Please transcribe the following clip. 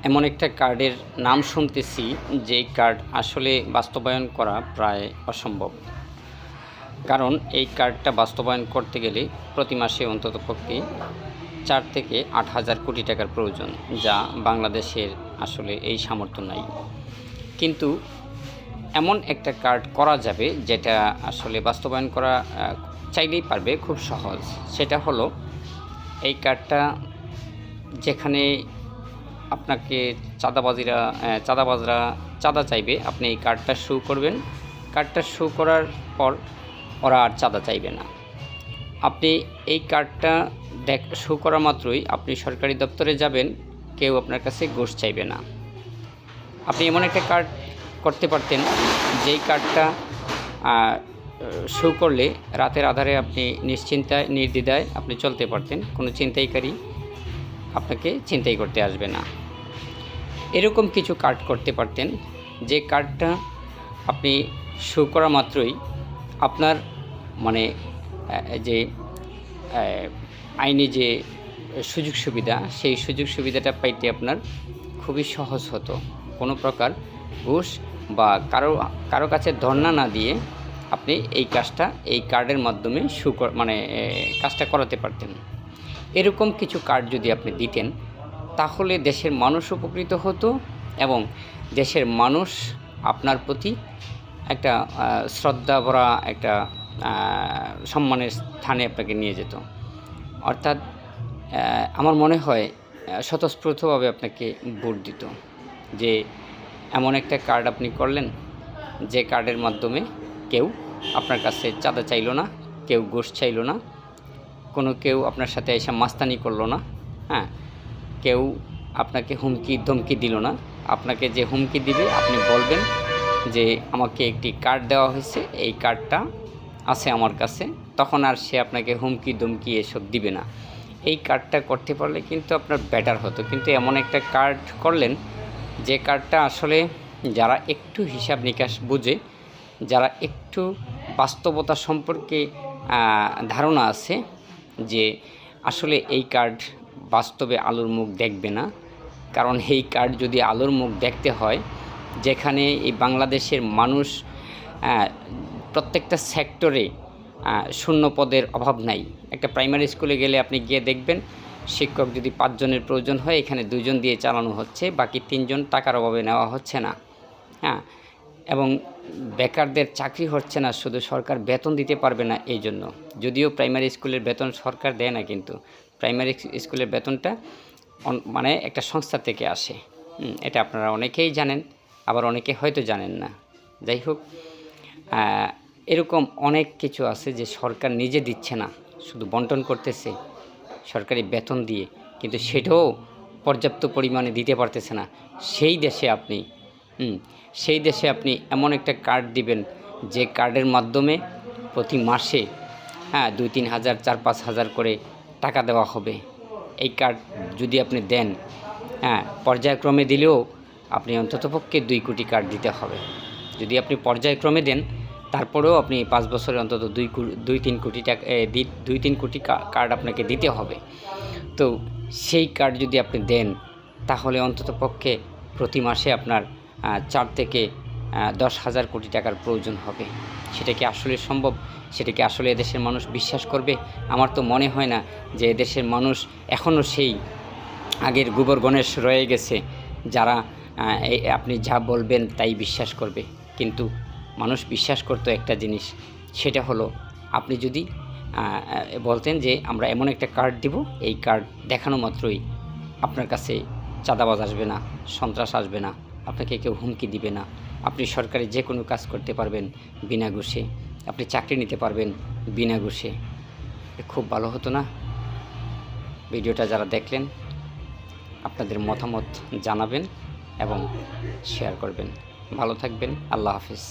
এমন একটা কার্ডের নাম শুনতেছি যেই কার্ড আসলে বাস্তবায়ন করা প্রায় অসম্ভব। কারণ এই কার্ডটা বাস্তবায়ন করতে গেলে প্রতি মাসে অন্ততপক্ষে ৪ থেকে ৮,০০০ কোটি টাকার প্রয়োজন, যা বাংলাদেশের আসলে এই সামর্থ্য নাই। কিন্তু এমন একটা কার্ড করা যাবে যেটা আসলে বাস্তবায়ন করা চাইলেই পারবে, খুব সহজ। সেটা হলো এই কার্ডটা যেখানে আপনাকে চাঁদাবাজরা চাঁদা চাইবে, আপনি এই কার্ডটা শো করবেন। কার্ডটা শো করার পর ওরা আর চাঁদা চাইবে না। আপনি এই কার্ডটা শো করা মাত্রই আপনি সরকারি দপ্তরে যাবেন, কেউ আপনার কাছে ঘুষ চাইবে না। আপনি এমন একটা কার্ড করতে পারতেন যেই কার্ডটা শো করলে রাতের আধারে আপনি নিশ্চিন্তায় নির্দ্বিধায় আপনি চলতে পারতেন, কোনো ছিনতাইকারী আপনাকে ছিনতাই করতে আসবে না। এরকম কিছু কার্ড করতে পারতেন যে কার্ডটা আপনি শো করা মাত্রই আপনার মানে যে আইনি যে সুযোগ সুবিধা, সেই সুযোগ সুবিধাটা পাইতে আপনার খুবই সহজ হতো। কোনো প্রকার ঘুষ বা কারো কাছে ধর্ণা না দিয়ে আপনি এই কাজটা এই কার্ডের মাধ্যমে কাজটা করাতে পারতেন। এরকম কিছু কার্ড যদি আপনি দিতেন তাহলে দেশের মানুষ উপকৃত হতো এবং দেশের মানুষ আপনার প্রতি একটা শ্রদ্ধা ভরা একটা সম্মানের স্থানে আপনাকে নিয়ে যেত। অর্থাৎ আমার মনে হয় স্বতঃস্ফূর্তভাবে আপনাকে ভোট দিত। যে এমন একটা কার্ড আপনি করলেন যে কার্ডের মাধ্যমে কেউ আপনার কাছে চাঁদা চাইল না, কেউ ঘুষ চাইল না, কেউ আপনার সাথে এসে মাস্তানি করলো না, কেউ আপনাকে হুমকি ধমকি দিল না। আপনাকে যে হুমকি দিবে আপনি বলবেন যে আমাকে একটি কার্ড দেওয়া হয়েছে, এই কার্ডটা আছে আমার কাছে, তখন আর সে আপনাকে হুমকি ধমকি এসব দিবে না। এই কার্ডটা করতে পারলে কিন্তু আপনার বেটার হতো। কিন্তু এমন একটা কার্ড করলেন যে কার্ডটা আসলে যারা একটু হিসাব নিকাশ বুঝে, যারা একটু বাস্তবতা সম্পর্কে ধারণা আছে যে আসলে এই কার্ড বাস্তবে আলোর মুখ দেখবে না। কারণ এই কার্ড যদি আলোর মুখ দেখতে হয়, যেখানে এই বাংলাদেশের মানুষ প্রত্যেকটা সেক্টরে শূন্য পদের অভাব নাই। একটা প্রাইমারি স্কুলে গেলে আপনি গিয়ে দেখবেন শিক্ষক যদি 5 জনের প্রয়োজন হয়, এখানে 2 জন দিয়ে চালানো হচ্ছে, বাকি 3 জন টাকার অভাবে নেওয়া হচ্ছে না। এবং বেকারদের চাকরি হচ্ছে না, শুধু সরকার বেতন দিতে পারবে না এই জন্য। যদিও প্রাইমারি স্কুলের বেতন সরকার দেয় না, কিন্তু প্রাইমারি স্কুলের বেতনটা একটা সংস্থা থেকে আসে। এটা আপনারা অনেকেই জানেন, আবার অনেকে হয়তো জানেন না। যাই হোক, এরকম অনেক কিছু আছে যে সরকার নিজে দিচ্ছে না, শুধু বন্টন করতেছে সরকারি বেতন দিয়ে, কিন্তু সেটাও পর্যাপ্ত পরিমাণে দিতে পারতেছে না। সেই দেশে আপনি এমন একটা কার্ড দিবেন যে কার্ডের মাধ্যমে প্রতি মাসে 2-3 হাজার 4-5 হাজার করে টাকা দেওয়া হবে। এই কার্ড যদি আপনি দেন, পর্যায়ক্রমে দিলেও আপনি অন্ততপক্ষে 2 কোটি কার্ড দিতে হবে। যদি আপনি পর্যায়ক্রমে দেন, তারপরেও আপনি 5 বছরে অন্তত 2-3 কোটি টাকা 2-3 কোটি কার্ড আপনাকে দিতে হবে। তো সেই কার্ড যদি আপনি দেন তাহলে অন্ততপক্ষে প্রতি মাসে আপনার 4 থেকে 10,000 কোটি টাকার প্রয়োজন হবে। সেটা কি আসলে সম্ভব? সেটা কি আসলে এদেশের মানুষ বিশ্বাস করবে? আমার তো মনে হয় না যে এদেশের মানুষ এখনও সেই আগের গোবর গণেশ রয়ে গেছে, যারা আপনি যা বলবেন তাই বিশ্বাস করবে। কিন্তু মানুষ বিশ্বাস করতো একটা জিনিস, সেটা হলো আপনি যদি বলতেন যে আমরা এমন একটা কার্ড দিব, এই কার্ড দেখানো মাত্রই আপনার কাছে চাঁদাবাজ আসবে না, সন্ত্রাস আসবে না, আপনাকে কেউ হুমকি দিবে না, আপনি সরকারি যে কোনো কাজ করতে পারবেন বিনা ঘুষে, আপনি চাকরি নিতে পারবেন বিনা ঘুষে। খুব ভালো হতো না? ভিডিওটা যারা দেখলেন আপনাদের মতামত জানাবেন এবং শেয়ার করবেন। ভালো থাকবেন। আল্লাহ হাফেজ।